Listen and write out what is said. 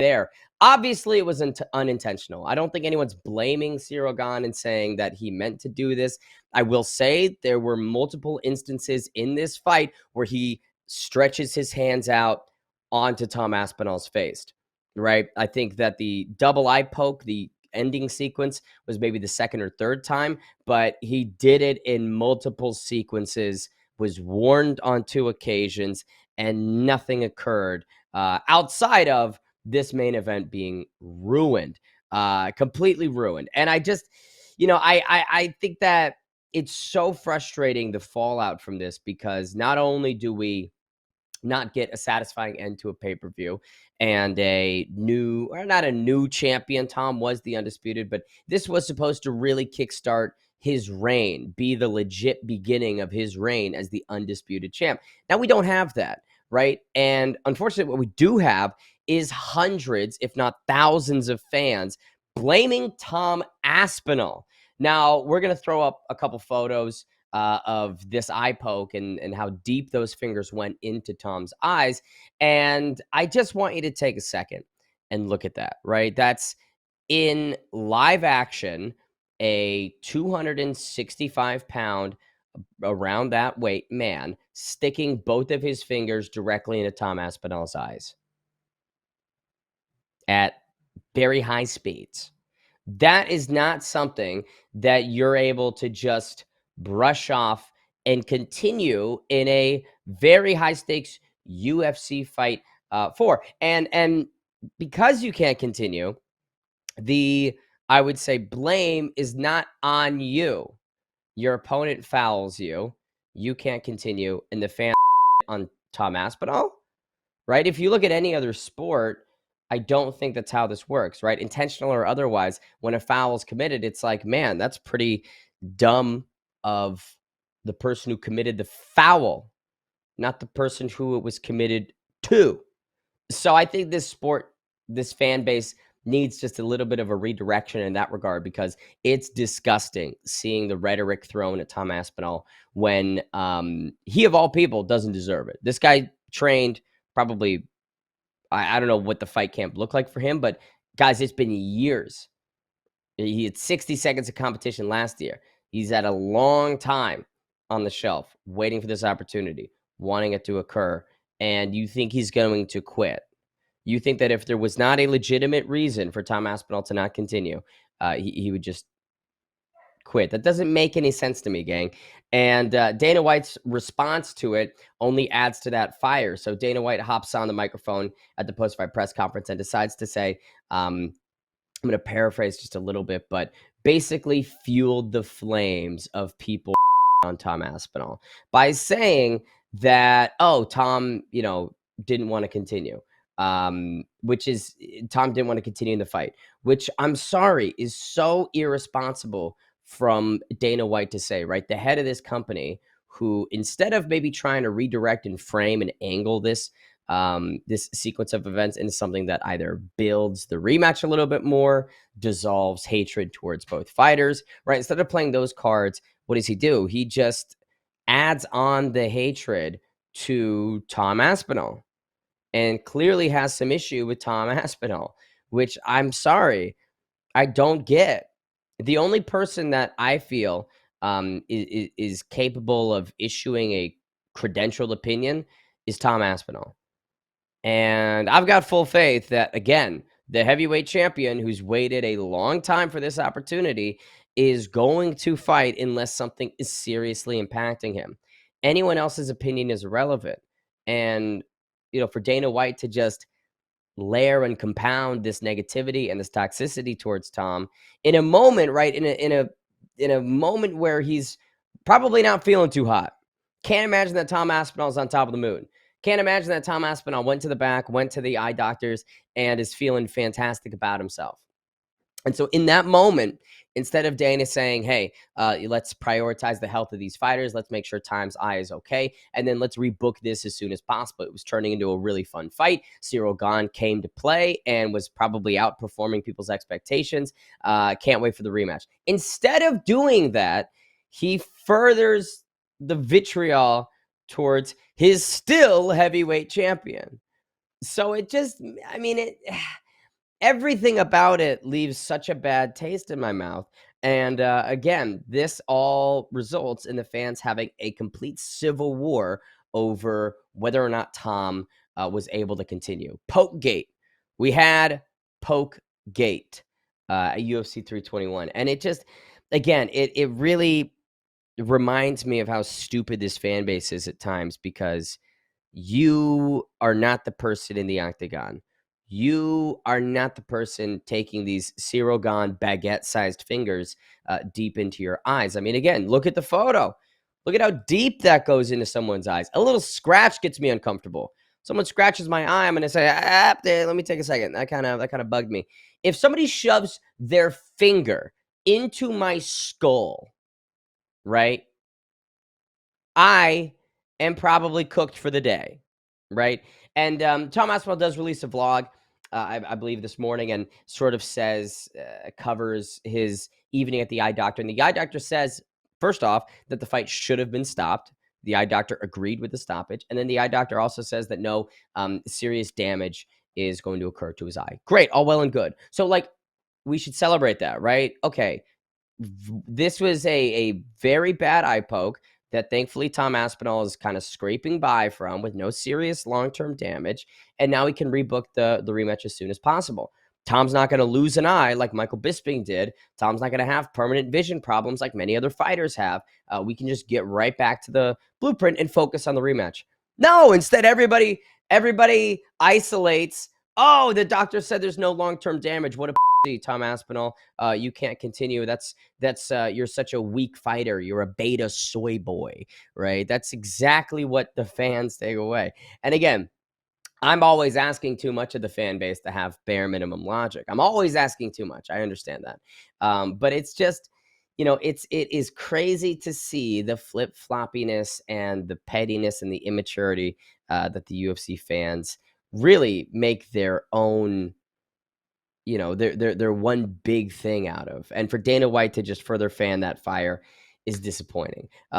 there. Obviously, it was unintentional. I don't think anyone's blaming Cyril Gane and saying that he meant to do this. I will say there were multiple instances in this fight where he stretches his hands out onto Tom Aspinall's face, right? I think that the double eye poke, the ending sequence, was maybe the second or third time, but he did it in multiple sequences, was warned on 2 occasions, and nothing occurred outside of this main event being ruined, completely ruined. And I just, I think that it's so frustrating, the fallout from this, because not only do we not get a satisfying end to a pay-per-view and a new, or not a new champion. Tom was the undisputed, but this was supposed to really kickstart his reign, be the legit beginning of his reign as the undisputed champ. Now we don't have that, right? And unfortunately, what we do have is hundreds, if not thousands, of fans blaming Tom Aspinall. Now, we're going to throw up a couple photos of this eye poke and how deep those fingers went into Tom's eyes. And I just want you to take a second and look at that, right? That's in live action, a 265-pound, around that weight man sticking both of his fingers directly into Tom Aspinall's eyes at very high speeds. That is not something that you're able to just brush off and continue in a very high stakes UFC fight for. And because you can't continue, I would say, blame is not on you. Your opponent fouls you, you can't continue, and the fan on Tom Aspinall, right? If you look at any other sport, I don't think that's how this works, right? Intentional or otherwise, when a foul is committed, it's like, man, that's pretty dumb of the person who committed the foul, not the person who it was committed to. So I think this sport, this fan base, needs just a little bit of a redirection in that regard, because it's disgusting seeing the rhetoric thrown at Tom Aspinall when he, of all people, doesn't deserve it. This guy trained probably, I don't know what the fight camp looked like for him, but guys, it's been years. He had 60 seconds of competition last year. He's had a long time on the shelf waiting for this opportunity, wanting it to occur. And you think he's going to quit? You think that if there was not a legitimate reason for Tom Aspinall to not continue, he would just quit? That doesn't make any sense to me, gang. And Dana White's response to it only adds to that fire. So Dana White hops on the microphone at the post-fight press conference and decides to say, I'm going to paraphrase just a little bit, but basically fueled the flames of people on Tom Aspinall by saying that, oh, Tom, didn't want to continue. Which is, Tom didn't want to continue in the fight, which, I'm sorry, is so irresponsible from Dana White to say, right? The head of this company, who, instead of maybe trying to redirect and frame and angle this sequence of events into something that either builds the rematch a little bit more, dissolves hatred towards both fighters, right? Instead of playing those cards, what does he do? He just adds on the hatred to Tom Aspinall, and clearly has some issue with Tom Aspinall, which, I'm sorry, I don't get. The only person that I feel is capable of issuing a credentialed opinion is Tom Aspinall. And I've got full faith that, again, the heavyweight champion, who's waited a long time for this opportunity, is going to fight unless something is seriously impacting him. Anyone else's opinion is irrelevant. And for Dana White to just layer and compound this negativity and this toxicity towards Tom in a moment, right? In a moment where he's probably not feeling too hot. Can't imagine that Tom Aspinall's on top of the moon. Can't imagine that Tom Aspinall went to the back, went to the eye doctors, and is feeling fantastic about himself. And so in that moment, instead of Dana saying, hey, let's prioritize the health of these fighters, let's make sure Tom's eye is okay, and then let's rebook this as soon as possible, it was turning into a really fun fight. Cyril Gane came to play and was probably outperforming people's expectations. Can't wait for the rematch. Instead of doing that, he furthers the vitriol towards his still heavyweight champion. So it just, everything about it leaves such a bad taste in my mouth. And again, this all results in the fans having a complete civil war over whether or not Tom was able to continue. Pokegate. We had Pokegate at UFC 321. And it just, again, it really reminds me of how stupid this fan base is at times, because you are not the person in the octagon. You are not the person taking these Cirogan baguette-sized fingers deep into your eyes. I mean, again, look at the photo. Look at how deep that goes into someone's eyes. A little scratch gets me uncomfortable. Someone scratches my eye, I'm going to say, let me take a second. That kind of bugged me. If somebody shoves their finger into my skull, right? I am probably cooked for the day, right? And Tom Aspinall does release a vlog, I believe, this morning, and sort of says, covers his evening at the eye doctor. And the eye doctor says, first off, that the fight should have been stopped. The eye doctor agreed with the stoppage. And then the eye doctor also says that no serious damage is going to occur to his eye. Great, all well and good. So, like, we should celebrate that, right? Okay, this was a very bad eye poke that thankfully Tom Aspinall is kind of scraping by from with no serious long-term damage. And now he can rebook the rematch as soon as possible. Tom's not going to lose an eye like Michael Bisping did. Tom's not going to have permanent vision problems like many other fighters have. We can just get right back to the blueprint and focus on the rematch. No, instead, everybody isolates. Oh, the doctor said there's no long-term damage. What a Tom Aspinall. You can't continue. That's you're such a weak fighter. You're a beta soy boy, right? That's exactly what the fans take away. And again, I'm always asking too much of the fan base to have bare minimum logic. I'm always asking too much. I understand that. But it's just, it is crazy to see the flip floppiness and the pettiness and the immaturity that the UFC fans really make their own, their one big thing out of. And for Dana White to just further fan that fire is disappointing.